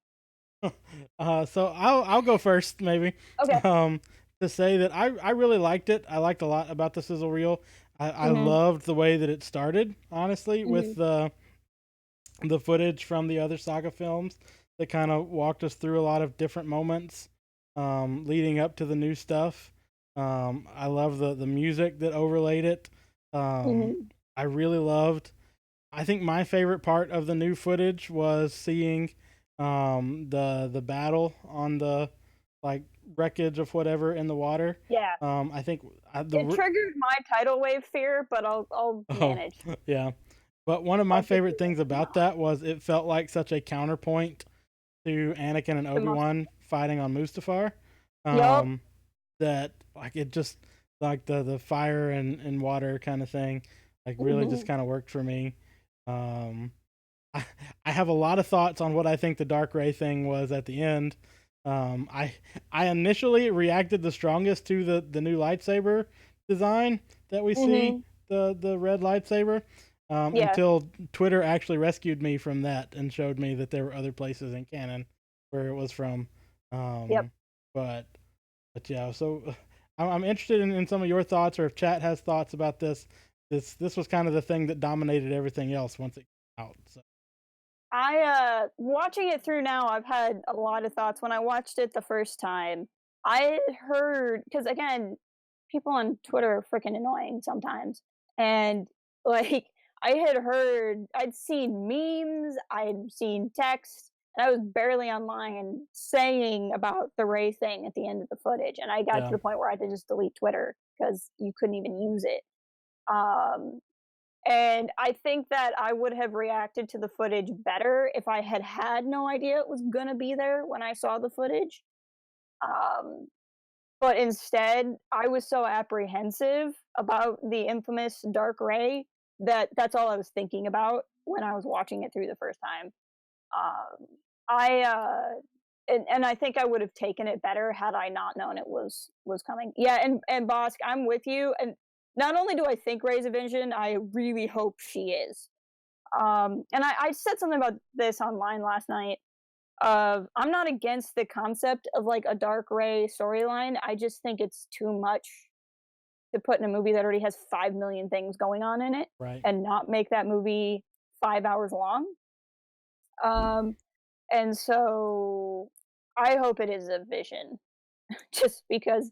A: So I'll go first, maybe.
B: Okay.
A: To say that I really liked it. I liked a lot about the sizzle reel. I
B: Hmm.
A: loved the way that it started, honestly, with
B: Hmm.
A: the footage from the other saga films that kind of walked us through a lot of different moments leading up to the new stuff. I love the music that overlaid it.
B: Mhm.
A: I really loved. I think my favorite part of the new footage was seeing the battle on the like wreckage of whatever in the water.
B: Yeah.
A: I think
B: It triggered my tidal wave fear, but I'll
A: oh
B: manage.
A: yeah, but one of my
B: I'll get
A: favorite
B: through
A: things
B: it
A: about
B: somehow.
A: that was it felt like such a counterpoint to Anakin and
B: The
A: Obi
B: most
A: Wan fighting on Mustafar.
B: Yup.
A: Um, that like it just like the fire and water kind of thing, like really just
B: Mhm.
A: kind of worked for me. Um, I, I have a lot of thoughts on what I think the Dark Ray thing was at the end. Um, I I initially reacted the strongest to the new lightsaber design that we see,
B: Mhm.
A: the red lightsaber,
B: Yeah.
A: until Twitter actually rescued me from that and showed me that there were other places in canon where it was from.
B: Yep.
A: Um, but yeah, so I'm interested in some of your thoughts, or if chat has thoughts about this. This was kind of the thing that dominated everything else once it came out. So
B: Watching it through now, I've had a lot of thoughts. When I watched it the first time, I heard, because again, people on Twitter are freaking annoying sometimes. And like I had heard, I'd seen memes, I'd seen text, and I was barely online saying about the Ray thing at the end of the footage. And I got to
A: yeah,
B: the point where I had to just delete Twitter because you couldn't even use it. Um, and I think that I would have reacted to the footage better if I had had no idea it was gonna be there when I saw the footage. Um, but instead, I was so apprehensive about the infamous dark ray that that's all I was thinking about when I was watching it through the first time. Um, I and I think I would have taken it better had I not known it was coming. Yeah, and Bosk, I'm with you. And not only do I think Ray's a vision, I really hope she is. And I said something about this online last night. I'm not against the concept of like a dark Ray storyline. I just think it's too much to put in a movie that already has 5 million things going on in it,
A: right.
B: and not make that movie 5 hours long. Um, and so I hope it is a vision, just because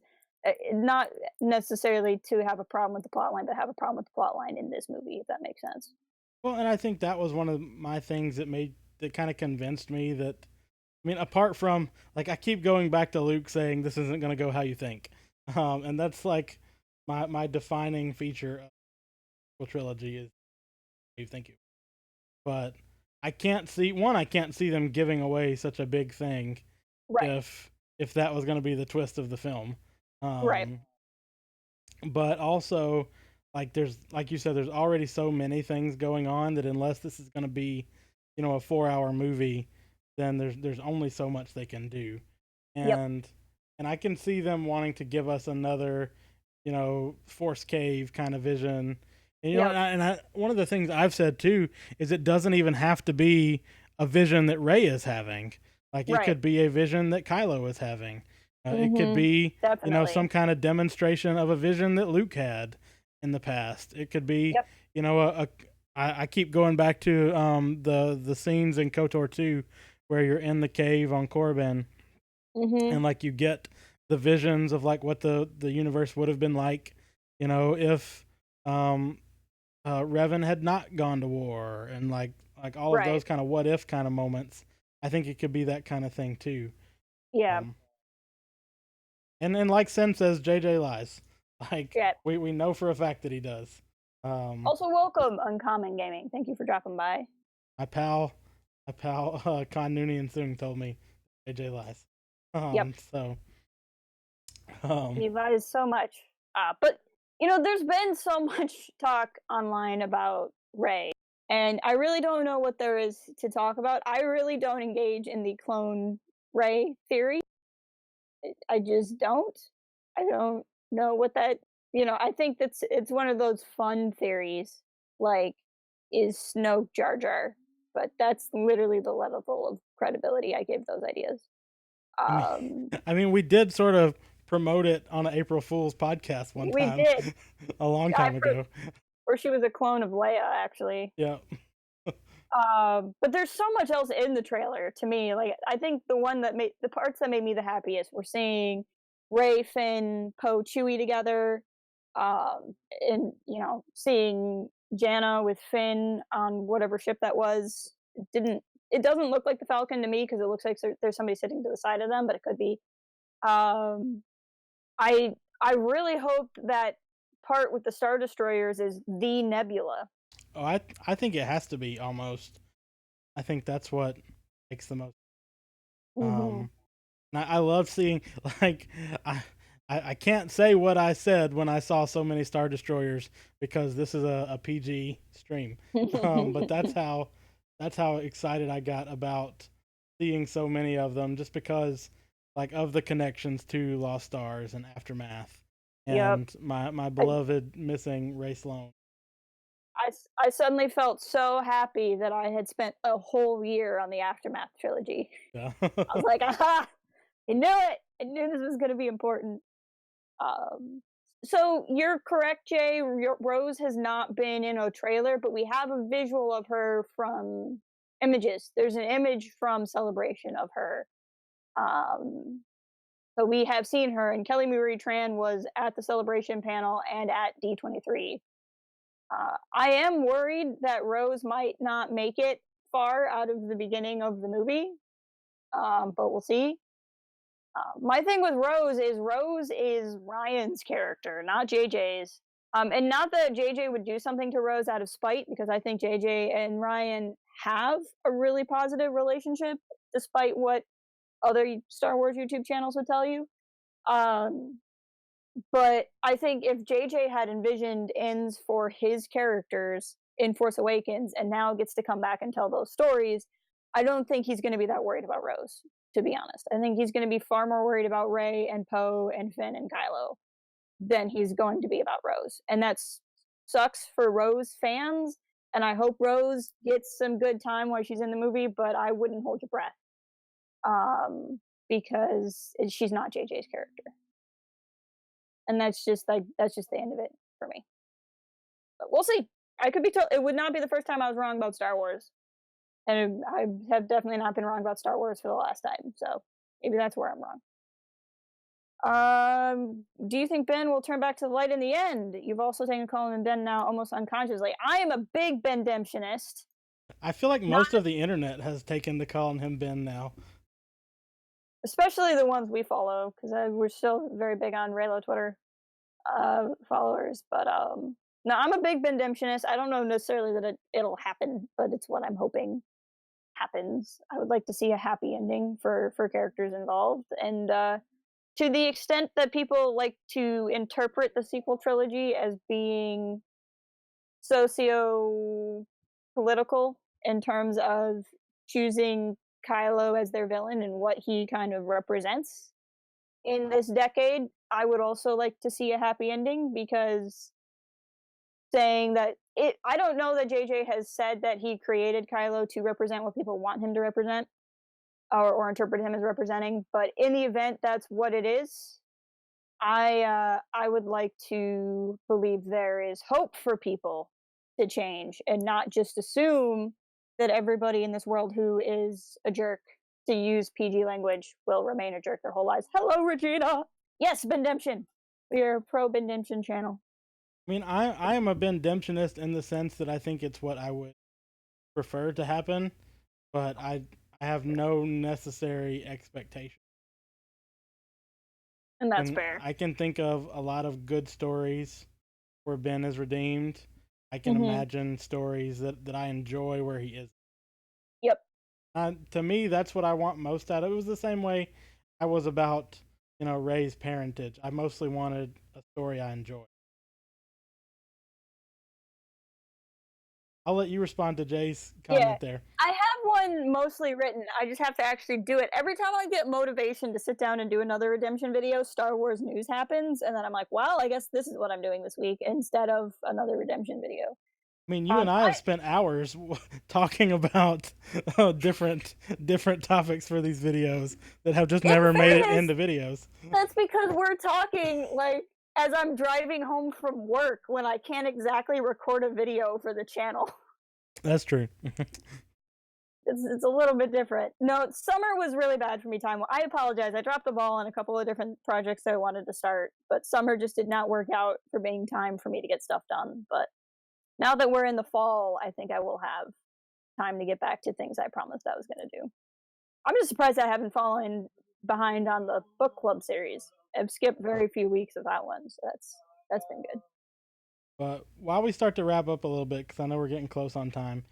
B: not necessarily to have a problem with the plot line, but have a problem with the plot line in this movie, if that makes sense.
A: Well, and I think that was one of my things that kind of convinced me that. I mean, apart from like I keep going back to Luke saying this isn't going to go how you think, and that's like my defining feature of the trilogy is how you think it. But I can't see them giving away such a big thing
B: Right,
A: if that was going to be the twist of the film.
B: right,
A: Um, but also like there's like you said there's already so many things going on that unless this is going to be a 4 hour movie, then there's only so much they can do.
B: yep,
A: And I can see them wanting to give us another force cave kind of vision. And
B: yep,
A: one of the things I've said too is it doesn't even have to be a vision that Rey is having. Like it
B: right.
A: could be a vision that Kylo is having. It could
B: Mhm.
A: be some
B: Definitely.
A: kind of demonstration of a vision that Luke had in the past. It could be
B: Yep.
A: I keep going back to the scenes in KOTOR 2 where you're in the cave on Korriban
B: Mhm.
A: and like you get the visions of like what the universe would have been like, if um Revan had not gone to war, and like all of
B: Right.
A: those kind of what if kind of moments. I think it could be that kind of thing too.
B: Yeah.
A: Um, and like Sen says, JJ lies. Like
B: Yeah.
A: we know for a fact that he does. Um,
B: Also, welcome, Uncommon Gaming. Thank you for dropping by.
A: my pal, Khan Noonien Sung told me JJ lies.
B: Yep.
A: So um,
B: He lies so much. But there's been so much talk online about Ray, and I really don't know what there is to talk about. I really don't engage in the clone Ray theory. I just don't. I don't know what that. I think it's one of those fun theories, like is Snoke Jar Jar, but that's literally the level of credibility I give those ideas.
A: I mean,
B: Um,
A: we did sort of promote it on an April Fool's podcast one
B: we
A: time,
B: did.
A: a long
B: I
A: time ago.
B: Or she was a clone of Leia, actually.
A: Yeah,
B: But there's so much else in the trailer to me. Like I think the parts that made me the happiest were seeing Ray, Finn, Poe, Chewie together. And seeing Jana with Finn on whatever ship that was, didn't it doesn't look like the Falcon to me because it looks like there's somebody sitting to the side of them, but it could be. Um, I I really hope that part with the Star Destroyers is the Nebula.
A: Oh, I think it has to be almost. I think that's what makes the most.
B: Hmm.
A: Um, and I love seeing like I, I can't say what I said when I saw so many Star Destroyers because this is a PG stream. But that's how excited I got about seeing so many of them, just because like of the connections to Lost Stars and Aftermath,
B: Yep.
A: and my
B: I,
A: beloved missing Ray Sloan.
B: I suddenly felt so happy that I had spent a whole year on the Aftermath trilogy.
A: Yeah.
B: I was like, aha! I knew it. I knew this was going to be important. Um, so you're correct, Jay. Rose has not been in a trailer, but we have a visual of her from images. There's an image from Celebration of her. Um, so we have seen her, and Kelly Marie Tran was at the Celebration panel and at D23. I am worried that Rose might not make it far out of the beginning of the movie, but we'll see. My thing with Rose is Ryan's character, not JJ's. And not that JJ would do something to Rose out of spite, because I think JJ and Ryan have a really positive relationship, despite what other Star Wars YouTube channels would tell you. Um, but I think if JJ had envisioned ends for his characters in Force Awakens and now gets to come back and tell those stories, I don't think he's going to be that worried about Rose, to be honest. I think he's going to be far more worried about Rey and Poe and Finn and Kylo than he's going to be about Rose. And that sucks for Rose fans. And I hope Rose gets some good time while she's in the movie, but I wouldn't hold your breath, because she's not JJ's character. And that's just the end of it for me. But we'll see. I could be told it would not be the first time I was wrong about Star Wars, and I have definitely not been wrong about Star Wars for the last time. So maybe that's where I'm wrong. Do you think Ben will turn back to the light in the end? You've also taken Colin and Ben now almost unconsciously. I am a big Ben-demptionist.
A: I feel like most of the internet has taken to calling him Ben now.
B: Especially the ones we follow, because we're still very big on Raylo Twitter followers. But no, I'm a big Ben-demptionist. I don't know necessarily that it'll happen, but it's what I'm hoping happens. I would like to see a happy ending for characters involved, and to the extent that people like to interpret the sequel trilogy as being socio-political in terms of choosing Kylo as their villain and what he kind of represents in this decade, I would also like to see a happy ending, because saying that I don't know that JJ has said that he created Kylo to represent what people want him to represent, or interpret him as representing, but in the event that's what it is, I would like to believe there is hope for people to change and not just assume that everybody in this world who is a jerk, to use PG language, will remain a jerk their whole lives. Hello, Regina. Yes, Bendemption. We are a pro Bendemption channel.
A: I mean, I am a Ben-demptionist in the sense that I think it's what I would prefer to happen, but I have no necessary expectation.
B: And that's fair.
A: I can think of a lot of good stories where Ben is redeemed. I can imagine stories that I enjoy where he is.
B: Yep.
A: To me, that's what I want most out of it. It was the same way I was about, Rey's parentage. I mostly wanted a story I enjoyed. I'll let you respond to Jay's comment there.
B: I have one mostly written. I just have to actually do it. Every time I get motivation to sit down and do another redemption video, Star Wars news happens, and then I'm like, well, I guess this is what I'm doing this week instead of another redemption video.
A: I mean, you and I have spent hours talking about different topics for these videos that have just never made it into videos.
B: That's because we're talking like as I'm driving home from work when I can't exactly record a video for the channel.
A: That's true.
B: It's a little bit different. No, summer was really bad for me time. I apologize. I dropped the ball on a couple of different projects that I wanted to start, but summer just did not work out for being time for me to get stuff done. But now that we're in the fall, I think I will have time to get back to things I promised I was going to do. I'm just surprised I haven't fallen behind on the book club series. I've skipped very few weeks of that one, so that's been good.
A: But while we start to wrap up a little bit, because I know we're getting close on time,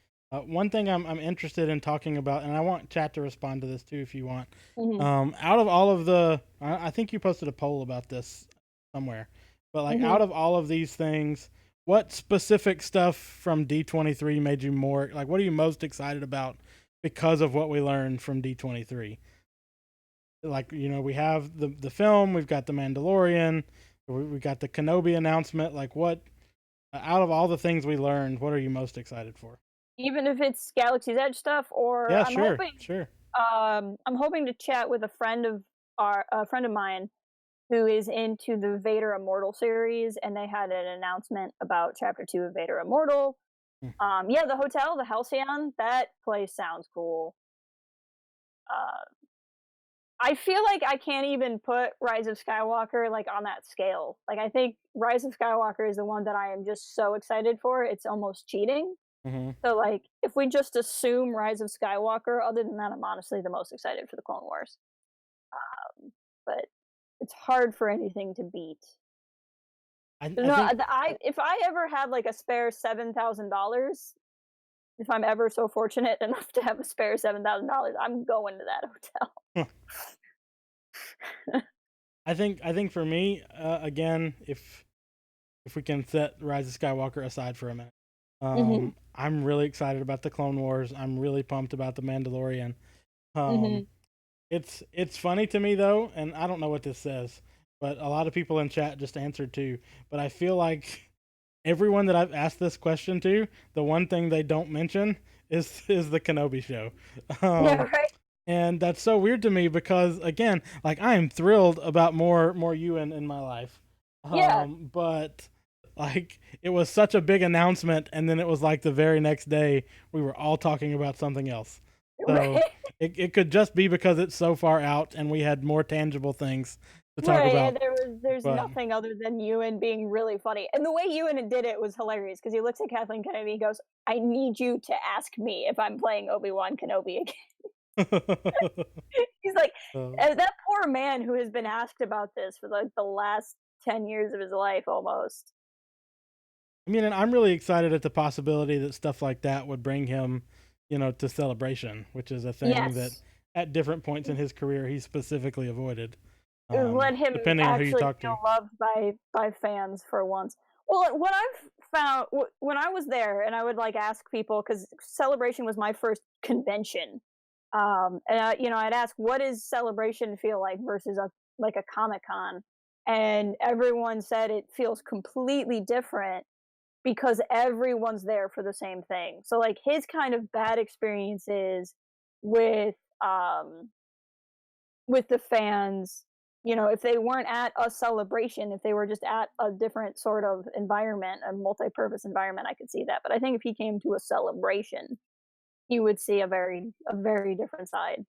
A: one thing I'm interested in talking about, and I want chat to respond to this too if you want. Out of all of I think you posted a poll about this somewhere, but like out of all of these things, what specific stuff from D23 made you more like? What are you most excited about because of what we learned from D23? Like, you know, we have the film, we've got the Mandalorian, we got the Kenobi announcement. Like, what out of all the things we learned, what are you most excited for?
B: Even if it's Galaxy's Edge stuff, or
A: Yeah,
B: I'm
A: sure,
B: hoping,
A: sure.
B: I'm hoping to chat with a friend of mine who is into the Vader Immortal series, and they had an announcement about Chapter 2 of Vader Immortal. Yeah, the hotel, the Halcyon, that place sounds cool. I feel like I can't even put Rise of Skywalker like on that scale. Like, I think Rise of Skywalker is the one that I am just so excited for. It's almost cheating. So, like, if we just assume Rise of Skywalker, other than that, I'm honestly the most excited for the Clone Wars. But it's hard for anything to beat.
A: I
B: No,
A: think
B: if I ever had like a spare $7,000, if I'm ever so fortunate enough to have a spare $7,000, I'm going to that hotel.
A: I think for me, again, if we can set Rise of Skywalker aside for a minute, I'm really excited about the Clone Wars. I'm really pumped about the Mandalorian. It's funny to me though, and I don't know what this says, but a lot of people in chat just answered too. But I feel like everyone that I've asked this question to, the one thing they don't mention is the Kenobi show.
B: Yeah, right.
A: And that's so weird to me because again, like I am thrilled about more Ewan in my life.
B: Yeah.
A: But like it was such a big announcement, and then it was like the very next day we were all talking about something else. So
B: Right.
A: it could just be because it's so far out and we had more tangible things to talk
B: Right,
A: about.
B: and there's
A: But
B: nothing other than Ewan being really funny. And the way Ewan did it was hilarious because he looks at Kathleen Kennedy and he goes, "I need you to ask me if I'm playing Obi-Wan Kenobi again." He's like, that poor man who has been asked about this for like the last 10 years of his life almost.
A: I mean, and I'm really excited at the possibility that stuff like that would bring him, you know, to Celebration, which is a thing that
B: Yes.
A: at different points in his career he specifically avoided.
B: Let him
A: Depending on who you
B: actually
A: talk
B: feel
A: to.
B: loved by fans for once. Well, what I've found when I was there, and I would like ask people because Celebration was my first convention, and you know, I'd ask, "What does Celebration feel like versus a Comic Con?" And everyone said it feels completely different because everyone's there for the same thing. So like his kind of bad experiences with um with the fans, you know, if they weren't at a celebration, if they were just at a different sort of environment, a multi-purpose environment, I could see that. But I think if he came to a celebration, he would see a very different side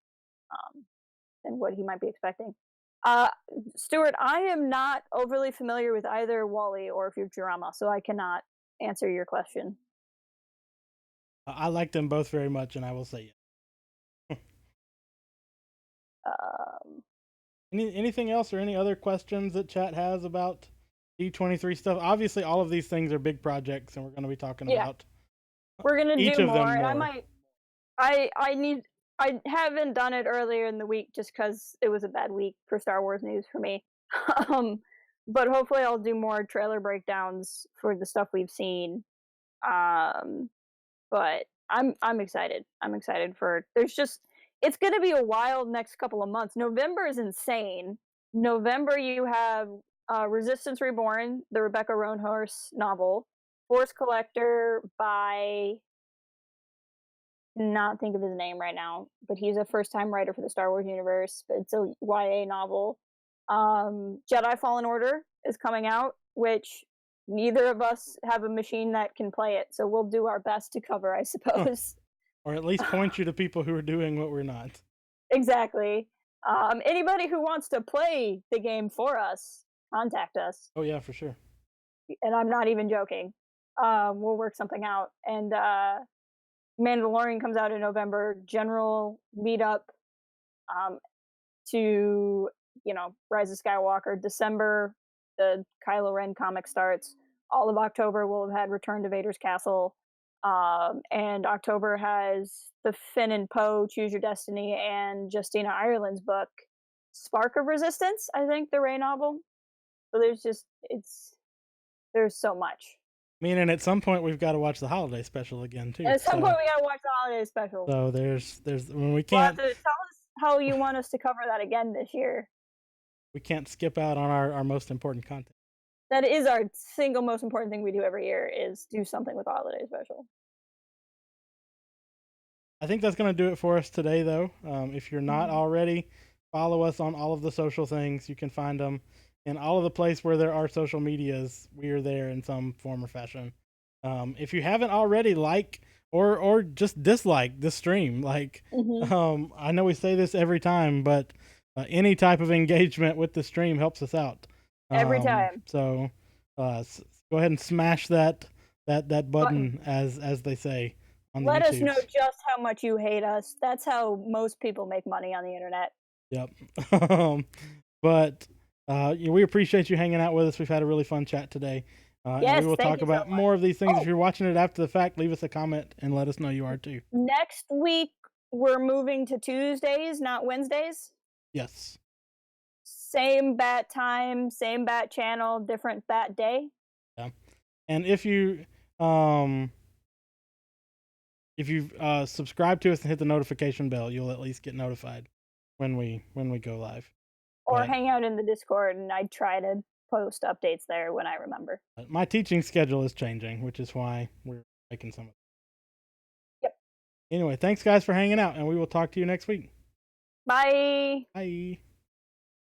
B: than what he might be expecting. Uh, Stuart, I am not overly familiar with either Wally or Futurama, so I cannot answer your question.
A: I like them both very much, and I will say yes.
B: Um,
A: Anything else or any other questions that chat has about D23 stuff? Obviously, all of these things are big projects, and we're going to be talking
B: yeah,
A: about
B: we're gonna
A: each
B: do
A: of them
B: more, and I
A: more.
B: might. I haven't done it earlier in the week just because it was a bad week for Star Wars news for me. um, but hopefully I'll do more trailer breakdowns for the stuff we've seen. Um, but I'm excited. I'm excited for there's just it's gonna be a wild next couple of months. November is insane. November you have Resistance Reborn, the Rebecca Roanhorse novel, Force Collector by not think of his name right now, but he's a first time writer for the Star Wars universe. But it's a YA novel. Jedi Fallen Order is coming out, which neither of us have a machine that can play it, so we'll do our best to cover, I
A: Huh.
B: suppose.
A: Or at least point you to people who are doing what we're not.
B: Exactly. Anybody who wants to play the game for us, contact us.
A: Oh yeah, for sure.
B: And I'm not even joking. We'll work something out. And Mandalorian comes out in November. General meetup um, to Rise of Skywalker. December, the Kylo Ren comic starts. All of October, we'll have had Return to Vader's Castle. And October has the Finn and Poe Choose Your Destiny and Justina Ireland's book, Spark of Resistance, I think, the Rey novel. So there's so much.
A: Meaning at some point we've got to watch the holiday special again too.
B: At some point we gotta watch the holiday special.
A: So there's when we
B: Well,
A: can't
B: tell us how you want us to cover that again this year.
A: we can't skip out on our most important content.
B: That is our single most important thing we do every year is do something with the holiday special.
A: I think that's going to do it for us today, though. If you're not already, follow us on all of the social things. You can find them in all of the places where there are social medias. We are there in some form or fashion. If you haven't already, like or just dislike this stream, like I know we say this every time, but any type of engagement with the stream helps us out
B: Every time.
A: So go ahead and smash that button, as they say.
B: Let us know just how much you hate us. That's how most people make money on the internet.
A: Yep. But we appreciate you hanging out with us. We've had a really fun chat today.
B: Yes,
A: and we will talk about more of these things. If you're watching it after the fact, leave us a comment and let us know you are too.
B: Next week, we're moving to Tuesdays, not Wednesdays.
A: Yes.
B: Same bat time, same bat channel, different bat day.
A: Yeah. And if you subscribe to us and hit the notification bell, you'll at least get notified when we go live.
B: Or hang out in the Discord, and I try to post updates there when I remember.
A: My teaching schedule is changing, which is why we're making some of it.
B: Yep.
A: Anyway, thanks guys for hanging out, and we will talk to you next week.
B: Bye.
A: Bye.